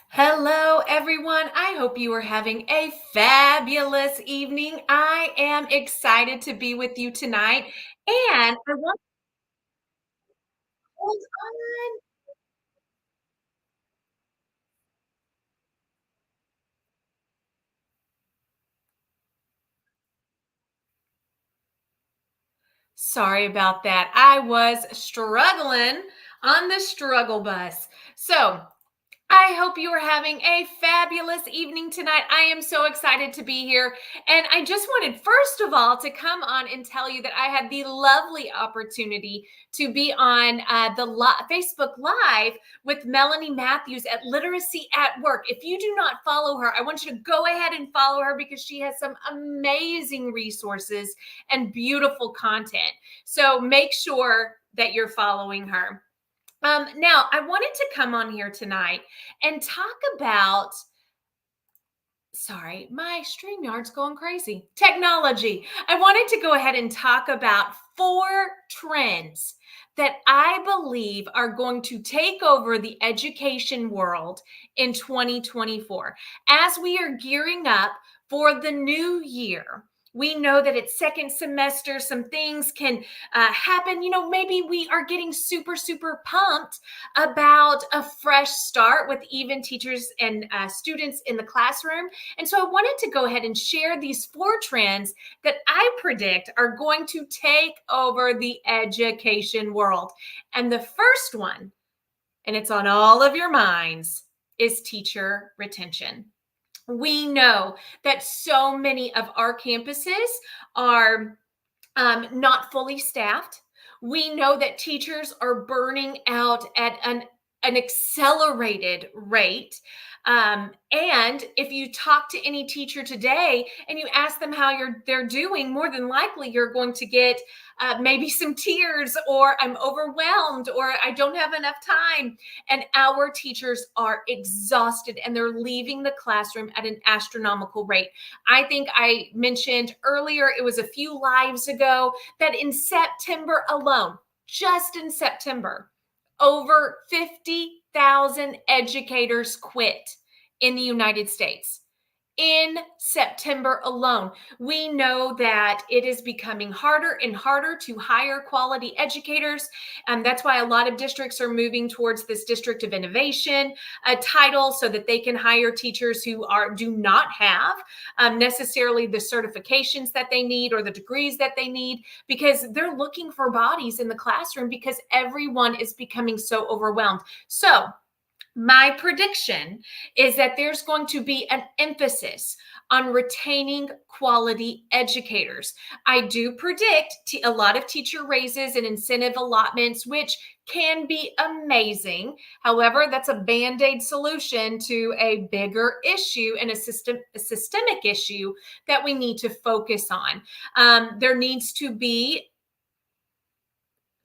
Hello, everyone. I hope you are having a fabulous evening. I am excited to be with you tonight. And I want to hold on. Sorry about that. I was struggling on the struggle bus. So, I hope you are having a fabulous evening tonight. I am so excited to be here. And I just wanted, first of all, to come on and tell you that I had the lovely opportunity to be on Facebook Live with Melanie Matthews at Literacy at Work. If you do not follow her, I want you to go ahead and follow her because she has some amazing resources and beautiful content. So make sure that you're following her. Now, I wanted to come on here tonight and talk about, sorry, my StreamYard's going crazy. Technology. I wanted to go ahead and talk about four trends that I believe are going to take over the education world in 2024. As we are gearing up for the new year, we know that it's second semester, some things can happen. Maybe we are getting super, super pumped about a fresh start with even teachers and students in the classroom. And so I wanted to go ahead and share these four trends that I predict are going to take over the education world. And the first one, and it's on all of your minds, is teacher retention. We know that so many of our campuses are not fully staffed. We know that teachers are burning out at an accelerated rate. And if you talk to any teacher today and you ask them how they're doing, more than likely you're going to get maybe some tears, or I'm overwhelmed, or I don't have enough time. And our teachers are exhausted and they're leaving the classroom at an astronomical rate. I think I mentioned earlier, it was a few lives ago, that in September alone, just in September, over 50,000 educators quit in the United States. In September alone, we know that it is becoming harder and harder to hire quality educators. And that's why a lot of districts are moving towards this District of Innovation title, so that they can hire teachers who do not have necessarily the certifications that they need or the degrees that they need, because they're looking for bodies in the classroom because everyone is becoming so overwhelmed. So my prediction is that there's going to be an emphasis on retaining quality educators. I do predict a lot of teacher raises and incentive allotments, which can be amazing. However, that's a band-aid solution to a bigger issue and a systemic issue that we need to focus on. There needs to be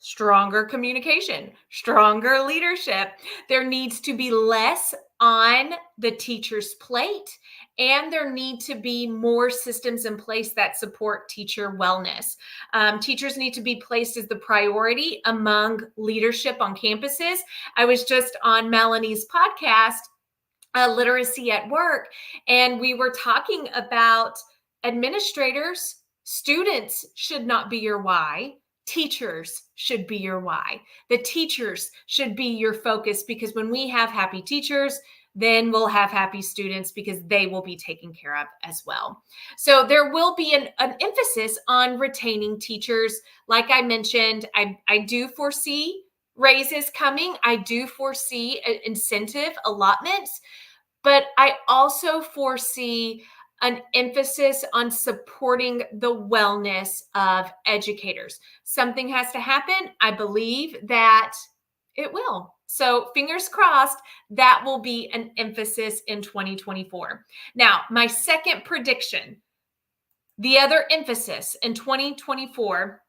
stronger communication, stronger leadership. There needs to be less on the teacher's plate, and there need to be more systems in place that support teacher wellness. Teachers need to be placed as the priority among leadership on campuses. I was just on Melanie's podcast, Literacy at Work, and we were talking about administrators. Students should not be your why. Teachers should be your why. The teachers should be your focus, because when we have happy teachers, then we'll have happy students, because they will be taken care of as well. So there will be an emphasis on retaining teachers. Like I mentioned, I do foresee raises coming. I do foresee incentive allotments, but I also foresee an emphasis on supporting the wellness of educators. Something has to happen. I believe that it will. So fingers crossed, that will be an emphasis in 2024. Now, my second prediction, the other emphasis in 2024,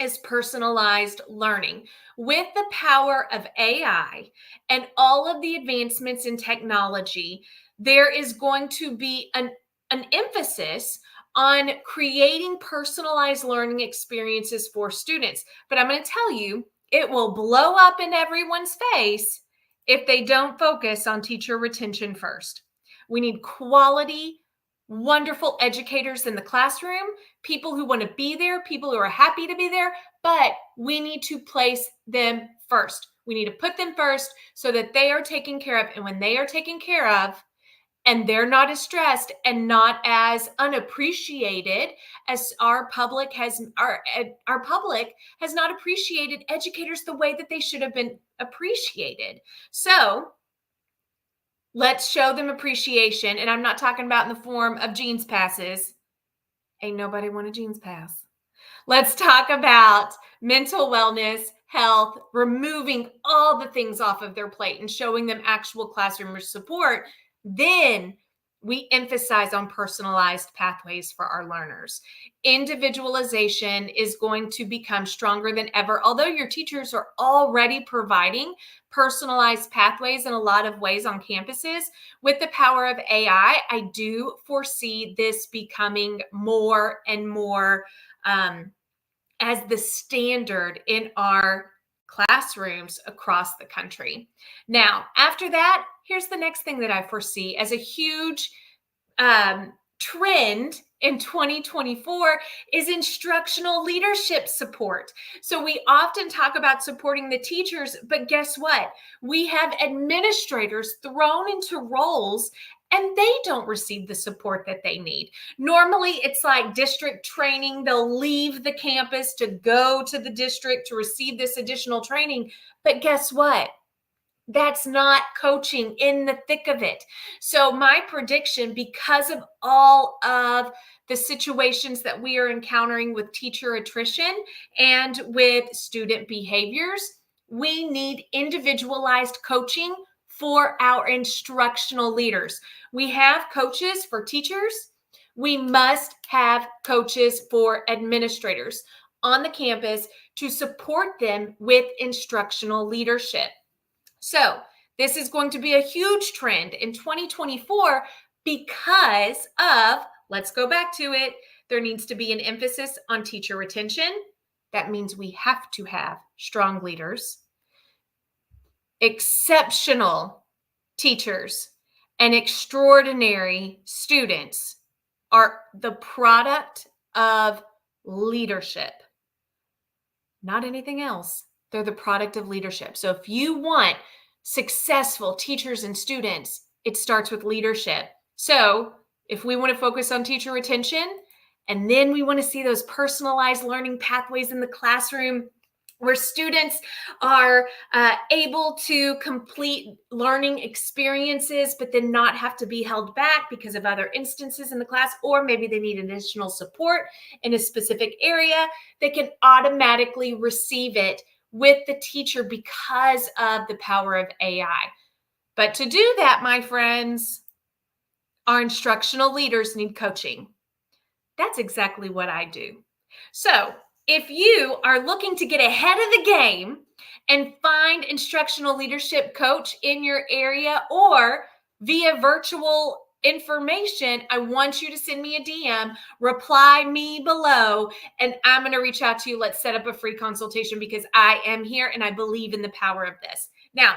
is personalized learning. With the power of AI and all of the advancements in technology, there is going to be an emphasis on creating personalized learning experiences for students. But I'm going to tell you, it will blow up in everyone's face if they don't focus on teacher retention first. We need quality, wonderful educators in the classroom, people who want to be there, people who are happy to be there, but we need to place them first. We need to put them first so that they are taken care of. And when they are taken care of, and they're not as stressed and not as unappreciated as our public has not appreciated educators the way that they should have been appreciated. So let's show them appreciation. And I'm not talking about in the form of jeans passes. Ain't nobody want a jeans pass. Let's talk about mental wellness, health, removing all the things off of their plate and showing them actual classroom support. Then we emphasize on personalized pathways for our learners. Individualization is going to become stronger than ever. Although your teachers are already providing personalized pathways in a lot of ways on campuses, with the power of AI, I do foresee this becoming more and more as the standard in our classrooms across the country. Now, after that, here's the next thing that I foresee as a huge trend in 2024 is instructional leadership support. So we often talk about supporting the teachers, but guess what? We have administrators thrown into roles and they don't receive the support that they need. Normally, it's like district training. They'll leave the campus to go to the district to receive this additional training. But guess what? That's not coaching in the thick of it. So my prediction, because of all of the situations that we are encountering with teacher attrition and with student behaviors, we need individualized coaching for our instructional leaders. We have coaches for teachers. We must have coaches for administrators on the campus to support them with instructional leadership. So this is going to be a huge trend in 2024 because of, let's go back to it, there needs to be an emphasis on teacher retention. That means we have to have strong leaders, exceptional teachers, and extraordinary students are the product of leadership, not anything else. They're the product of leadership. So if you want successful teachers and students, it starts with leadership. So if we want to focus on teacher retention, and then we want to see those personalized learning pathways in the classroom where students are able to complete learning experiences, but then not have to be held back because of other instances in the class, or maybe they need additional support in a specific area, they can automatically receive it with the teacher because of the power of AI. But to do that, my friends, our instructional leaders need coaching. That's exactly what I do. So if you are looking to get ahead of the game and find instructional leadership coach in your area or via virtual information, I want you to send me a DM, reply me below, and I'm going to reach out to you. Let's set up a free consultation because I am here and I believe in the power of this. Now,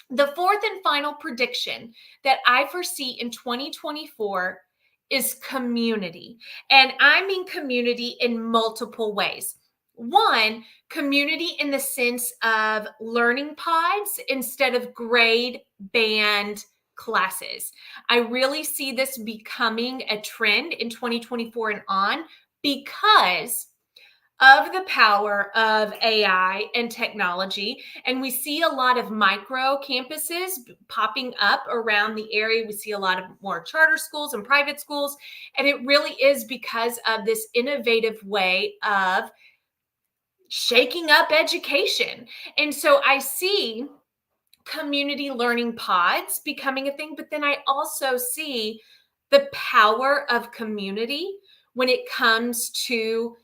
the fourth and final prediction that I foresee in 2024 is community. And I mean community in multiple ways. One, community in the sense of learning pods instead of grade band classes. I really see this becoming a trend in 2024 and on because of the power of AI and technology. And we see a lot of micro campuses popping up around the area. We see a lot of more charter schools and private schools. And it really is because of this innovative way of shaking up education. And so I see community learning pods becoming a thing, but then I also see the power of community when it comes to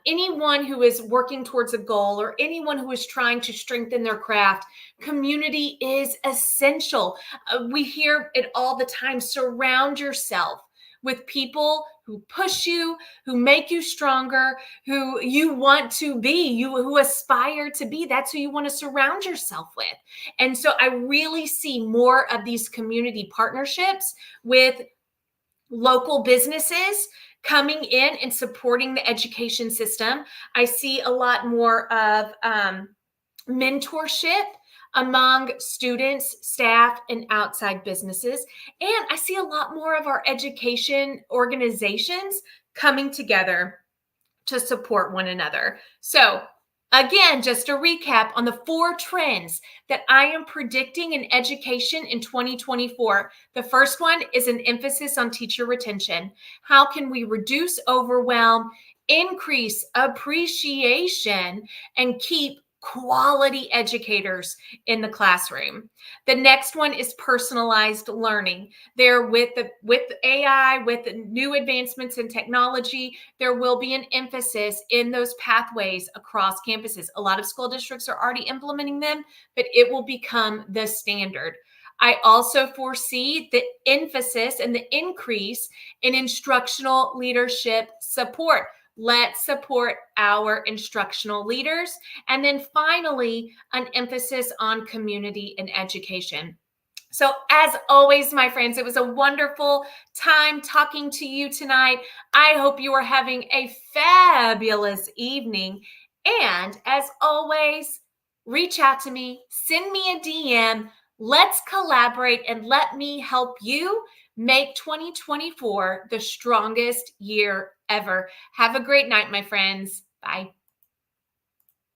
anyone who is working towards a goal or anyone who is trying to strengthen their craft. Community is essential. We hear it all the time. Surround yourself with people who push you, who make you stronger, who you want to be, who aspire to be. That's who you want to surround yourself with. And so I really see more of these community partnerships with local businesses coming in and supporting the education system. I see a lot more of mentorship among students, staff, and outside businesses. And I see a lot more of our education organizations coming together to support one another. So, again, just a recap on the 4 trends that I am predicting in education in 2024. The first one is an emphasis on teacher retention. How can we reduce overwhelm, increase appreciation, and keep quality educators in the classroom? The next one is personalized learning. There, with AI, with new advancements in technology, there will be an emphasis in those pathways across campuses. A lot of school districts are already implementing them, but it will become the standard. I also foresee the emphasis and the increase in instructional leadership support. Let's support our instructional leaders. And then finally, an emphasis on community and education. So, as always, my friends, it was a wonderful time talking to you tonight. I hope you are having a fabulous evening. And as always, reach out to me, send me a DM. Let's collaborate and let me help you make 2024 the strongest year ever. Have a great night, my friends. Bye.